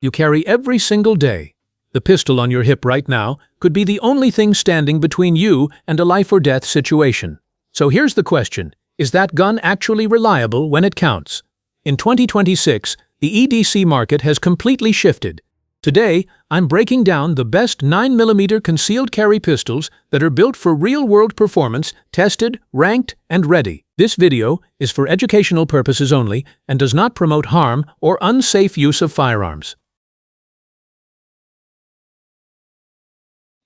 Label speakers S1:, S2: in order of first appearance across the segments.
S1: you carry every single day. The pistol on your hip right now could be the only thing standing between you and a life-or-death situation. So here's the question: is that gun actually reliable when it counts? In 2026, the EDC market has completely shifted. Today, I'm breaking down the best 9mm concealed carry pistols that are built for real-world performance, tested, ranked, and ready. This video is for educational purposes only and does not promote harm or unsafe use of firearms.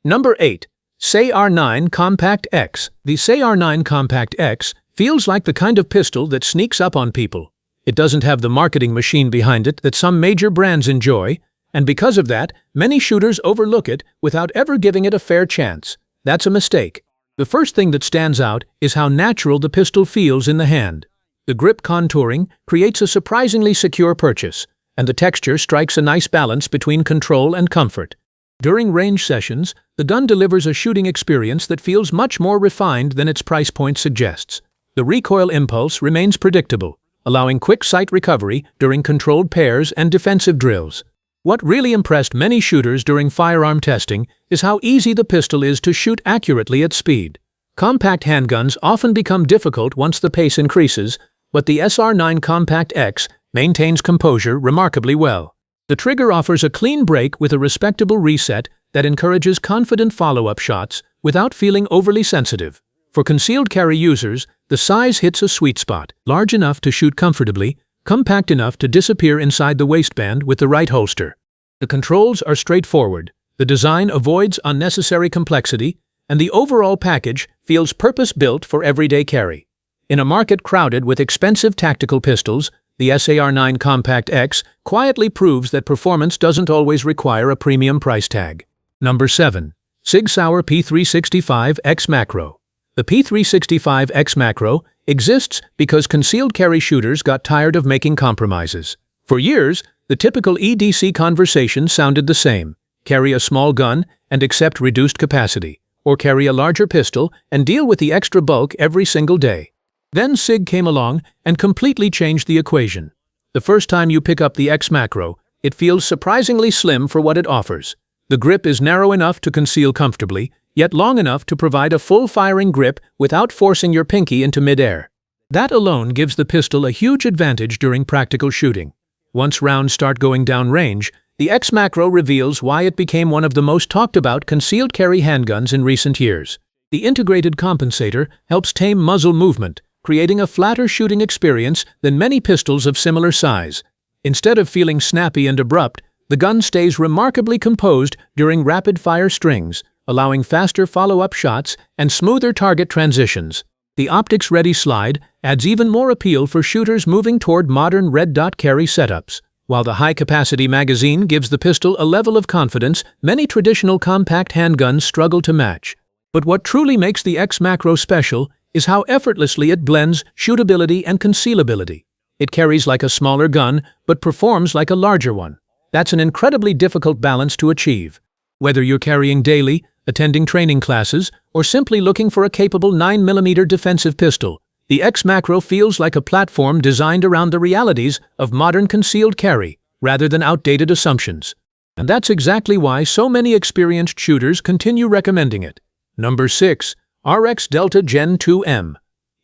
S1: Number 8. SAR9 Compact X. The SAR9 Compact X feels like the kind of pistol that sneaks up on people. It doesn't have the marketing machine behind it that some major brands enjoy, and because of that, many shooters overlook it without ever giving it a fair chance. That's a mistake. The first thing that stands out is how natural the pistol feels in the hand. The grip contouring creates a surprisingly secure purchase, and the texture strikes a nice balance between control and comfort. During range sessions, the gun delivers a shooting experience that feels much more refined than its price point suggests. The recoil impulse remains predictable, allowing quick sight recovery during controlled pairs and defensive drills. What really impressed many shooters during firearm testing is how easy the pistol is to shoot accurately at speed. Compact handguns often become difficult once the pace increases, but the SAR9 Compact X maintains composure remarkably well. The trigger offers a clean break with a respectable reset that encourages confident follow-up shots without feeling overly sensitive. For concealed carry users, the size hits a sweet spot, large enough to shoot comfortably, compact enough to disappear inside the waistband with the right holster. The controls are straightforward, the design avoids unnecessary complexity, and the overall package feels purpose-built for everyday carry. In a market crowded with expensive tactical pistols, the SAR9 Compact X quietly proves that performance doesn't always require a premium price tag. Number 7. SIG Sauer P365 XMacro. The P365 XMacro exists because concealed carry shooters got tired of making compromises. For years, the typical EDC conversation sounded the same: carry a small gun and accept reduced capacity, or carry a larger pistol and deal with the extra bulk every single day. Then SIG came along and completely changed the equation. The first time you pick up the XMacro, it feels surprisingly slim for what it offers. The grip is narrow enough to conceal comfortably, yet long enough to provide a full-firing grip without forcing your pinky into mid-air. That alone gives the pistol a huge advantage during practical shooting. Once rounds start going downrange, the XMacro reveals why it became one of the most talked-about concealed carry handguns in recent years. The integrated compensator helps tame muzzle movement, creating a flatter shooting experience than many pistols of similar size. Instead of feeling snappy and abrupt, the gun stays remarkably composed during rapid-fire strings, allowing faster follow-up shots and smoother target transitions. The optics-ready slide adds even more appeal for shooters moving toward modern red dot carry setups, while the high-capacity magazine gives the pistol a level of confidence many traditional compact handguns struggle to match. But what truly makes the XMacro special is how effortlessly it blends shootability and concealability. It carries like a smaller gun, but performs like a larger one. That's an incredibly difficult balance to achieve. Whether you're carrying daily, attending training classes, or simply looking for a capable 9mm defensive pistol, the XMacro feels like a platform designed around the realities of modern concealed carry, rather than outdated assumptions. And that's exactly why so many experienced shooters continue recommending it. Number 6. Arex Delta Gen 2M.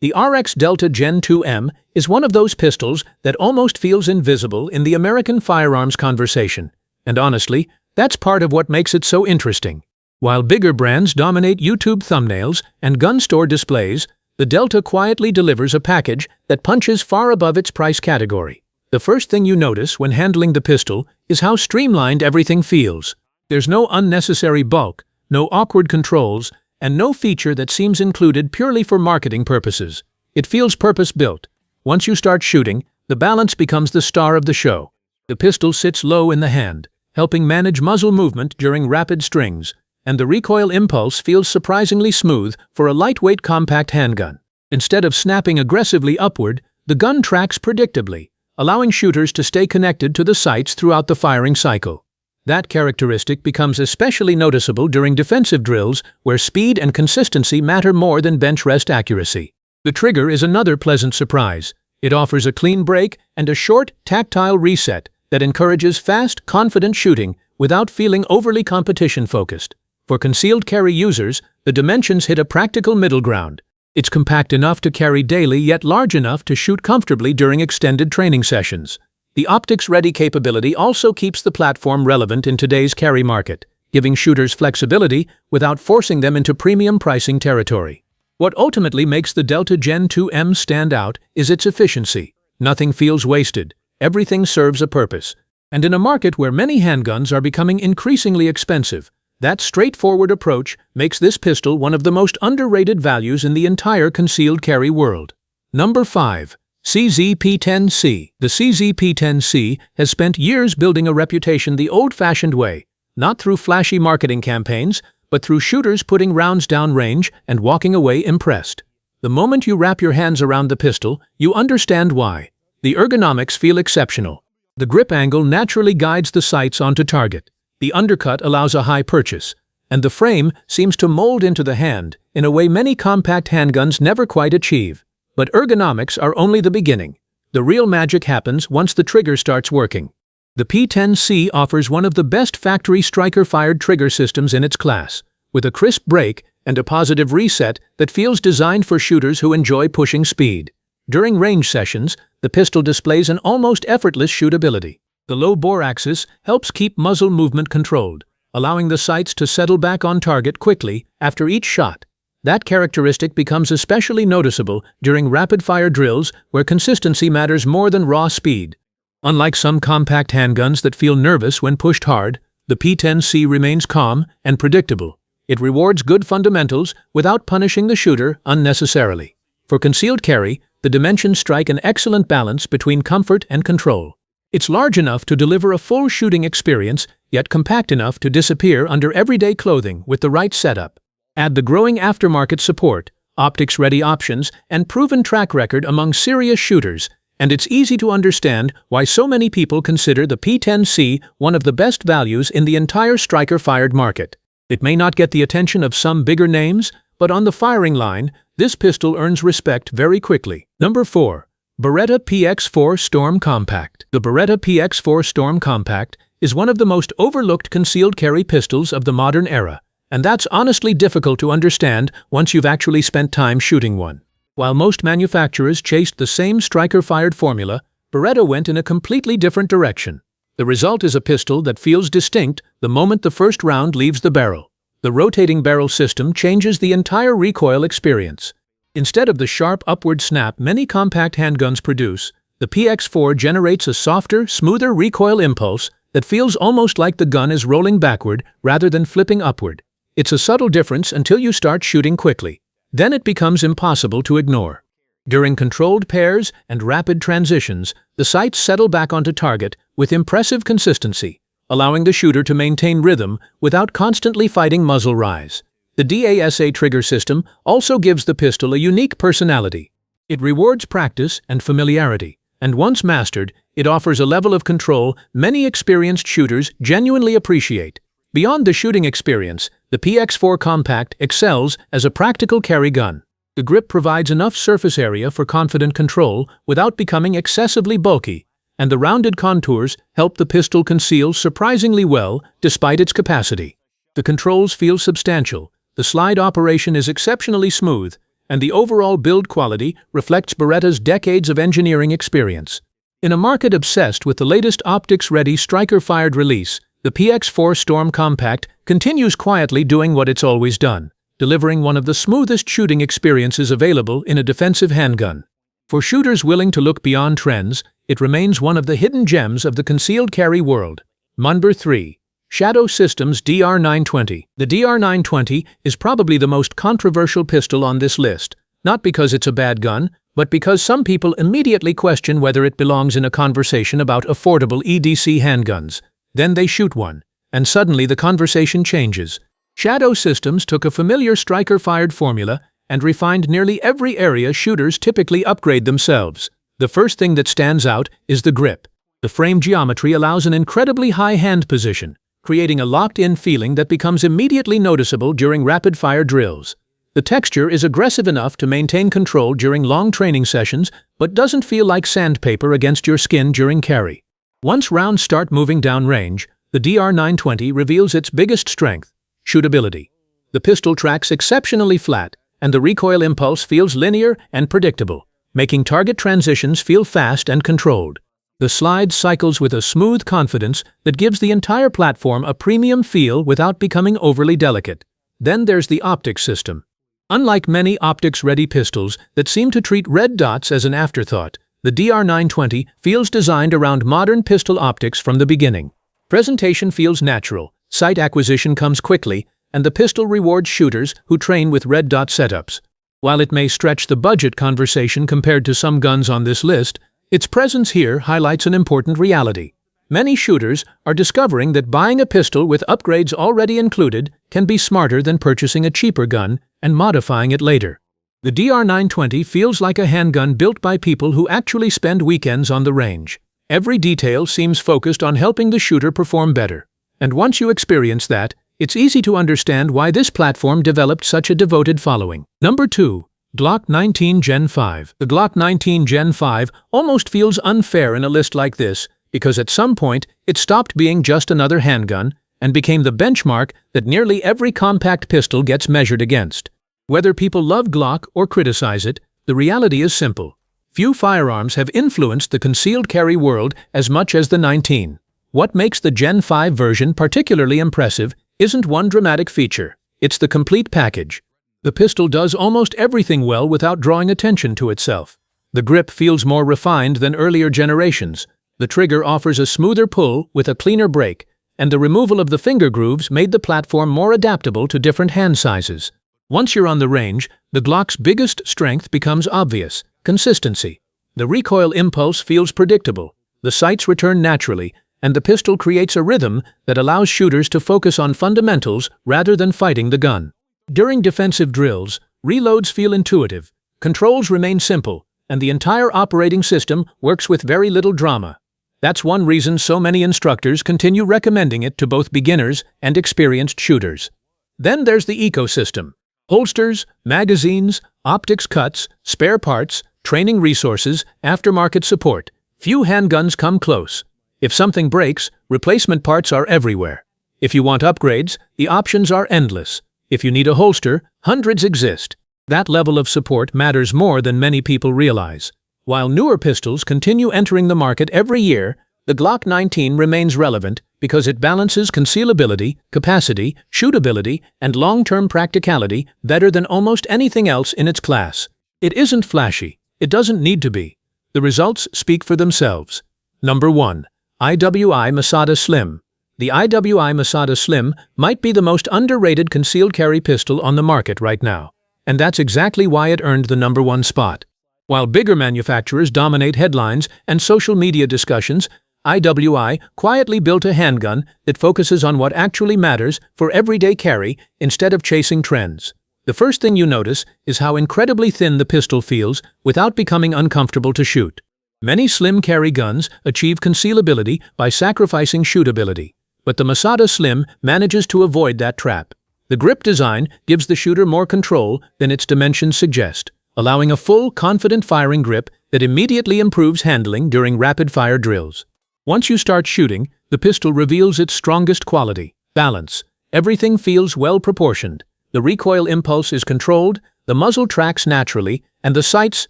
S1: The Arex Delta Gen 2M is one of those pistols that almost feels invisible in the American firearms conversation. And honestly, that's part of what makes it so interesting. While bigger brands dominate YouTube thumbnails and gun store displays, the Delta quietly delivers a package that punches far above its price category. The first thing you notice when handling the pistol is how streamlined everything feels. There's no unnecessary bulk, no awkward controls, and no feature that seems included purely for marketing purposes. It feels purpose-built. Once you start shooting, the balance becomes the star of the show. The pistol sits low in the hand, helping manage muzzle movement during rapid strings, and the recoil impulse feels surprisingly smooth for a lightweight compact handgun. Instead of snapping aggressively upward, the gun tracks predictably, allowing shooters to stay connected to the sights throughout the firing cycle. That characteristic becomes especially noticeable during defensive drills where speed and consistency matter more than bench rest accuracy. The trigger is another pleasant surprise. It offers a clean break and a short, tactile reset that encourages fast, confident shooting without feeling overly competition-focused. For concealed carry users, the dimensions hit a practical middle ground. It's compact enough to carry daily yet large enough to shoot comfortably during extended training sessions. The optics-ready capability also keeps the platform relevant in today's carry market, giving shooters flexibility without forcing them into premium pricing territory. What ultimately makes the Delta Gen 2M stand out is its efficiency. Nothing feels wasted. Everything serves a purpose. And in a market where many handguns are becoming increasingly expensive, that straightforward approach makes this pistol one of the most underrated values in the entire concealed carry world. Number 5. SIG P10C. The SIG P10C has spent years building a reputation the old-fashioned way, not through flashy marketing campaigns, but through shooters putting rounds down range and walking away impressed. The moment you wrap your hands around the pistol, you understand why. The ergonomics feel exceptional. The grip angle naturally guides the sights onto target. The undercut allows a high purchase, and the frame seems to mold into the hand in a way many compact handguns never quite achieve. But ergonomics are only the beginning. The real magic happens once the trigger starts working. The P10C offers one of the best factory striker-fired trigger systems in its class, with a crisp break and a positive reset that feels designed for shooters who enjoy pushing speed. During range sessions, the pistol displays an almost effortless shootability. The low bore axis helps keep muzzle movement controlled, allowing the sights to settle back on target quickly after each shot. That characteristic becomes especially noticeable during rapid-fire drills where consistency matters more than raw speed. Unlike some compact handguns that feel nervous when pushed hard, the P10C remains calm and predictable. It rewards good fundamentals without punishing the shooter unnecessarily. For concealed carry, the dimensions strike an excellent balance between comfort and control. It's large enough to deliver a full shooting experience, yet compact enough to disappear under everyday clothing with the right setup. Add the growing aftermarket support, optics-ready options, and proven track record among serious shooters, and it's easy to understand why so many people consider the P10C one of the best values in the entire striker-fired market. It may not get the attention of some bigger names, but on the firing line, this pistol earns respect very quickly. Number 4. Beretta PX4 Storm Compact. The Beretta PX4 Storm Compact is one of the most overlooked concealed carry pistols of the modern era, and that's honestly difficult to understand once you've actually spent time shooting one. While most manufacturers chased the same striker-fired formula, Beretta went in a completely different direction. The result is a pistol that feels distinct the moment the first round leaves the barrel. The rotating barrel system changes the entire recoil experience. Instead of the sharp upward snap many compact handguns produce, the PX4 generates a softer, smoother recoil impulse that feels almost like the gun is rolling backward rather than flipping upward. It's a subtle difference until you start shooting quickly. Then it becomes impossible to ignore. During controlled pairs and rapid transitions, the sights settle back onto target with impressive consistency, allowing the shooter to maintain rhythm without constantly fighting muzzle rise. The DASA trigger system also gives the pistol a unique personality. It rewards practice and familiarity, and once mastered, it offers a level of control many experienced shooters genuinely appreciate. Beyond the shooting experience, the PX4 Compact excels as a practical carry gun. The grip provides enough surface area for confident control without becoming excessively bulky, and the rounded contours help the pistol conceal surprisingly well despite its capacity. The controls feel substantial, the slide operation is exceptionally smooth, and the overall build quality reflects Beretta's decades of engineering experience. In a market obsessed with the latest optics-ready striker-fired release, the PX4 Storm Compact continues quietly doing what it's always done, delivering one of the smoothest shooting experiences available in a defensive handgun. For shooters willing to look beyond trends, it remains one of the hidden gems of the concealed carry world. Number 3. Shadow Systems DR920. The DR920 is probably the most controversial pistol on this list, not because it's a bad gun, but because some people immediately question whether it belongs in a conversation about affordable EDC handguns. Then they shoot one, and suddenly the conversation changes. Shadow Systems took a familiar striker-fired formula and refined nearly every area shooters typically upgrade themselves. The first thing that stands out is the grip. The frame geometry allows an incredibly high hand position, creating a locked-in feeling that becomes immediately noticeable during rapid-fire drills. The texture is aggressive enough to maintain control during long training sessions, but doesn't feel like sandpaper against your skin during carry. Once rounds start moving downrange, the DR920 reveals its biggest strength: shootability. The pistol tracks exceptionally flat, and the recoil impulse feels linear and predictable, making target transitions feel fast and controlled. The slide cycles with a smooth confidence that gives the entire platform a premium feel without becoming overly delicate. Then there's the optics system. Unlike many optics-ready pistols that seem to treat red dots as an afterthought, the DR920 feels designed around modern pistol optics from the beginning. Presentation feels natural, sight acquisition comes quickly, and the pistol rewards shooters who train with red dot setups. While it may stretch the budget conversation compared to some guns on this list, its presence here highlights an important reality. Many shooters are discovering that buying a pistol with upgrades already included can be smarter than purchasing a cheaper gun and modifying it later. The DR920 feels like a handgun built by people who actually spend weekends on the range. Every detail seems focused on helping the shooter perform better. And once you experience that, it's easy to understand why this platform developed such a devoted following. Number 2. Glock 19 Gen 5. The Glock 19 Gen 5 almost feels unfair in a list like this because at some point it stopped being just another handgun and became the benchmark that nearly every compact pistol gets measured against. Whether people love Glock or criticize it, the reality is simple. Few firearms have influenced the concealed carry world as much as the 19. What makes the Gen 5 version particularly impressive isn't one dramatic feature, it's the complete package. The pistol does almost everything well without drawing attention to itself. The grip feels more refined than earlier generations. The trigger offers a smoother pull with a cleaner break, and the removal of the finger grooves made the platform more adaptable to different hand sizes. Once you're on the range, the Glock's biggest strength becomes obvious: consistency. The recoil impulse feels predictable, the sights return naturally, and the pistol creates a rhythm that allows shooters to focus on fundamentals rather than fighting the gun. During defensive drills, reloads feel intuitive, controls remain simple, and the entire operating system works with very little drama. That's one reason so many instructors continue recommending it to both beginners and experienced shooters. Then there's the ecosystem. Holsters, magazines, optics cuts, spare parts, training resources, aftermarket support. Few handguns come close. If something breaks, replacement parts are everywhere. If you want upgrades, the options are endless. If you need a holster, hundreds exist. That level of support matters more than many people realize. While newer pistols continue entering the market every year, the Glock 19 remains relevant because it balances concealability, capacity, shootability, and long-term practicality better than almost anything else in its class. It isn't flashy. It doesn't need to be. The results speak for themselves. Number 1. IWI Masada Slim. The IWI Masada Slim might be the most underrated concealed carry pistol on the market right now, and that's exactly why it earned the number 1 spot. While bigger manufacturers dominate headlines and social media discussions, IWI quietly built a handgun that focuses on what actually matters for everyday carry instead of chasing trends. The first thing you notice is how incredibly thin the pistol feels without becoming uncomfortable to shoot. Many slim carry guns achieve concealability by sacrificing shootability, but the Masada Slim manages to avoid that trap. The grip design gives the shooter more control than its dimensions suggest, allowing a full, confident firing grip that immediately improves handling during rapid-fire drills. Once you start shooting, the pistol reveals its strongest quality: balance. Everything feels well-proportioned. The recoil impulse is controlled, the muzzle tracks naturally, and the sights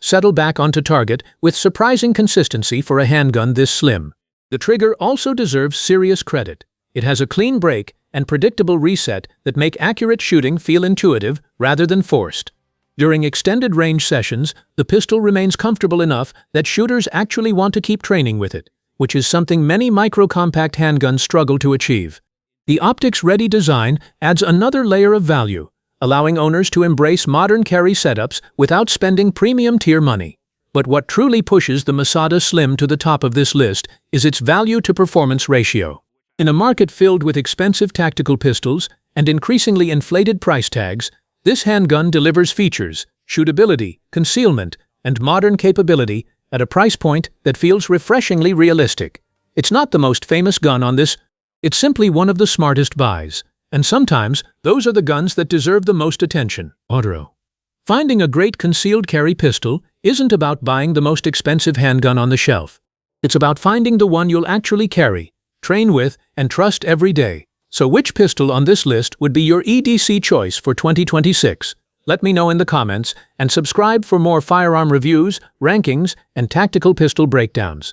S1: settle back onto target with surprising consistency for a handgun this slim. The trigger also deserves serious credit. It has a clean break and predictable reset that make accurate shooting feel intuitive rather than forced. During extended range sessions, the pistol remains comfortable enough that shooters actually want to keep training with it, which is something many micro-compact handguns struggle to achieve. The optics-ready design adds another layer of value, allowing owners to embrace modern carry setups without spending premium-tier money. But what truly pushes the Masada Slim to the top of this list is its value-to-performance ratio. In a market filled with expensive tactical pistols and increasingly inflated price tags, this handgun delivers features, shootability, concealment, and modern capability at a price point that feels refreshingly realistic. It's not the most famous gun on this, it's simply one of the smartest buys. And sometimes, those are the guns that deserve the most attention. Auto. Finding a great concealed carry pistol isn't about buying the most expensive handgun on the shelf. It's about finding the one you'll actually carry, train with, and trust every day. So which pistol on this list would be your EDC choice for 2026? Let me know in the comments, and subscribe for more firearm reviews, rankings, and tactical pistol breakdowns.